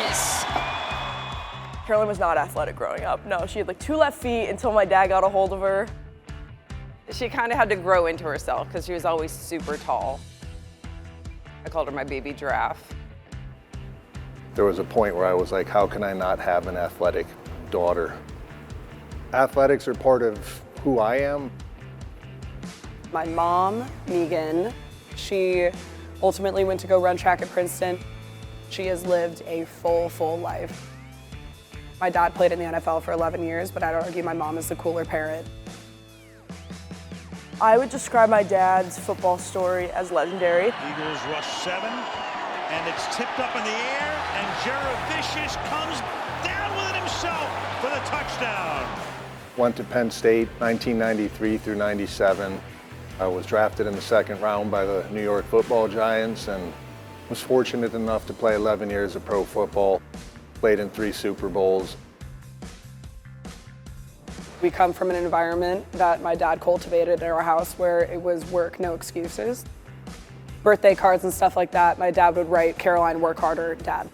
Jurevicius. Caroline was not athletic growing up. No, she had like 2 left feet until my dad got a hold of her. She kind of had to grow into herself because she was always super tall. I called her my baby giraffe. There was a point where I was like, how can I not have an athletic daughter? Athletics are part of who I am. My mom, Megan, she ultimately went to go run track at Princeton. She has lived a full life. My dad played in the NFL for 11 years, but I'd argue my mom is the cooler parent. I would describe my dad's football story as legendary. Eagles rush 7, and it's tipped up in the air, and Jurevicius comes down with it himself for the touchdown. Went to Penn State 1993 through 97. I was drafted in the 2nd round by the New York Football Giants and was fortunate enough to play 11 years of pro football. Played in 3 Super Bowls. We come from an environment that my dad cultivated in our house where it was work, no excuses. Birthday cards and stuff like that, my dad would write, Caroline, work harder, Dad.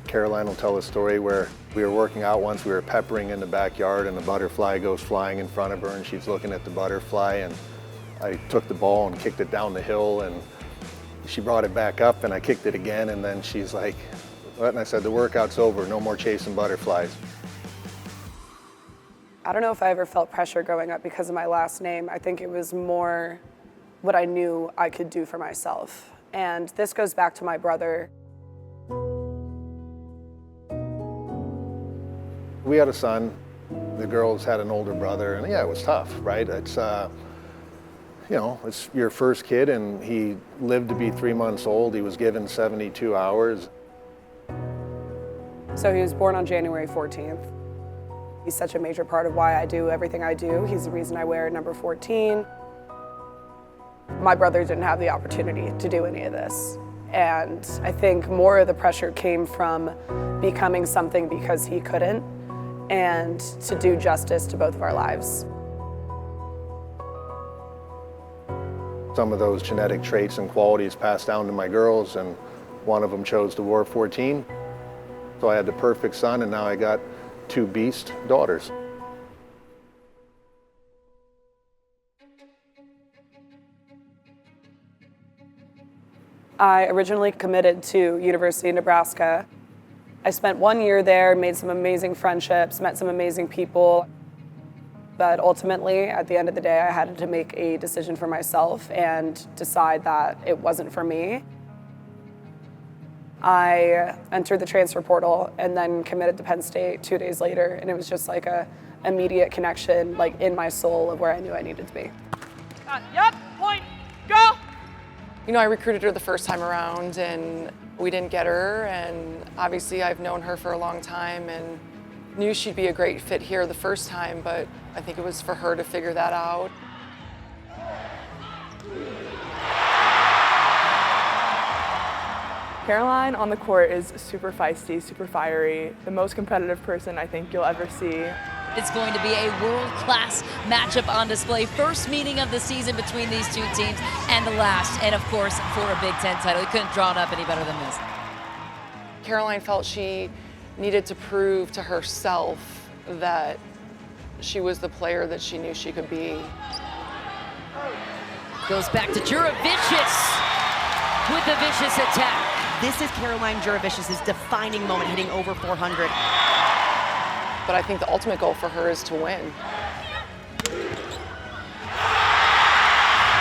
Caroline will tell a story where we were working out once, we were peppering in the backyard and the butterfly goes flying in front of her and she's looking at the butterfly, and I took the ball and kicked it down the hill and she brought it back up and I kicked it again, and then she's like, what? And I said, the workout's over, no more chasing butterflies. I don't know if I ever felt pressure growing up because of my last name. I think it was more what I knew I could do for myself. And this goes back to my brother. We had a son, the girls had an older brother, and yeah, it was tough, right? It's, you know, it's your first kid, and he lived to be 3 months old. He was given 72 hours. So he was born on January 14th. He's such a major part of why I do everything I do. He's the reason I wear number 14. My brother didn't have the opportunity to do any of this. And I think more of the pressure came from becoming something because he couldn't, and to do justice to both of our lives. Some of those genetic traits and qualities passed down to my girls, and one of them chose to wear 14. So I had the perfect son, and now I got 2 beast daughters. I originally committed to University of Nebraska. I spent 1 year there, made some amazing friendships, met some amazing people. But ultimately, at the end of the day, I had to make a decision for myself and decide that it wasn't for me. I entered the transfer portal and then committed to Penn State 2 days later, and it was just like a immediate connection, like in my soul, of where I knew I needed to be. Yep, point, go! You know, I recruited her the first time around and we didn't get her, and obviously I've known her for a long time and knew she'd be a great fit here the first time, but I think it was for her to figure that out. Caroline on the court is super feisty, super fiery, the most competitive person I think you'll ever see. It's going to be a world-class matchup on display. First meeting of the season between these 2 teams, and the last, and of course, for a Big Ten title. You couldn't draw it up any better than this. Caroline felt she needed to prove to herself that she was the player that she knew she could be. Goes back to Jurevicius with the vicious attack. This is Caroline Jurevicius' defining moment, hitting over 400. But I think the ultimate goal for her is to win.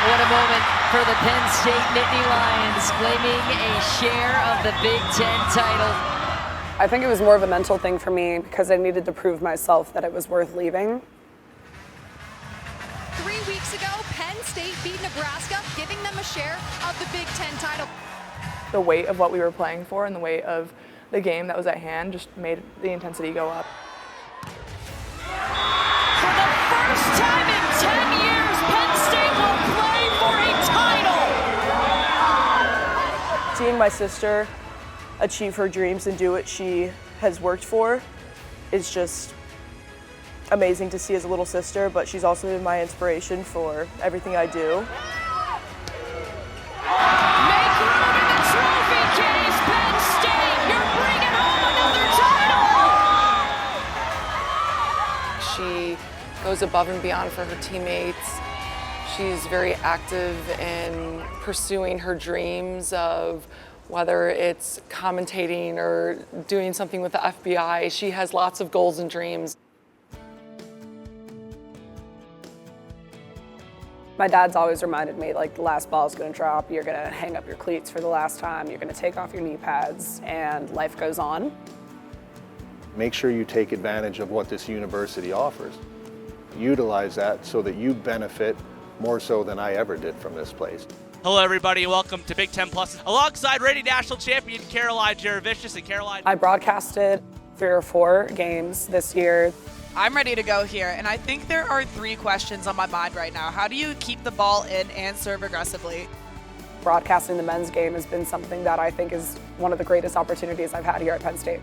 What a moment for the Penn State Nittany Lions, claiming a share of the Big Ten title. I think it was more of a mental thing for me because I needed to prove myself that it was worth leaving. 3 weeks ago, Penn State beat Nebraska, giving them a share of the Big Ten title. The weight of what we were playing for and the weight of the game that was at hand just made the intensity go up. For the first time in 10 years, Penn State will play for a title. Seeing my sister achieve her dreams and do what she has worked for is just amazing to see as a little sister, but she's also been my inspiration for everything I do. Make room in the trophy case, Penn State She goes above and beyond for her teammates. She's very active in pursuing her dreams of whether it's commentating or doing something with the FBI. She has lots of goals and dreams. My dad's always reminded me, like, the last ball is going to drop, you're going to hang up your cleats for the last time, you're going to take off your knee pads, and life goes on. Make sure you take advantage of what this university offers. Utilize that so that you benefit more so than I ever did from this place. Hello everybody, welcome to Big Ten Plus. Alongside reigning national champion Caroline Jurevicius and Caroline. I broadcasted 3 or 4 games this year. I'm ready to go here, and I think there are 3 questions on my mind right now. How do you keep the ball in and serve aggressively? Broadcasting the men's game has been something that I think is one of the greatest opportunities I've had here at Penn State.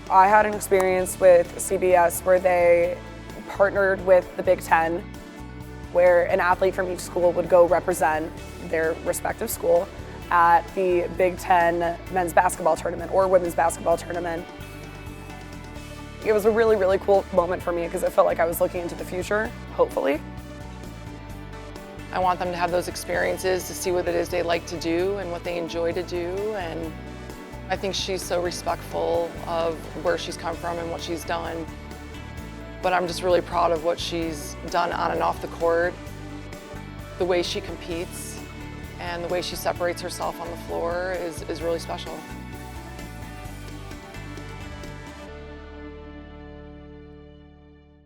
I had an experience with CBS where they partnered with the Big Ten, where an athlete from each school would go represent their respective school at the Big Ten men's basketball tournament or women's basketball tournament. It was a really, really cool moment for me because it felt like I was looking into the future, hopefully. I want them to have those experiences to see what it is they like to do and what they enjoy to do. And I think she's so respectful of where she's come from and what she's done. But I'm just really proud of what she's done on and off the court. The way she competes and the way she separates herself on the floor is really special.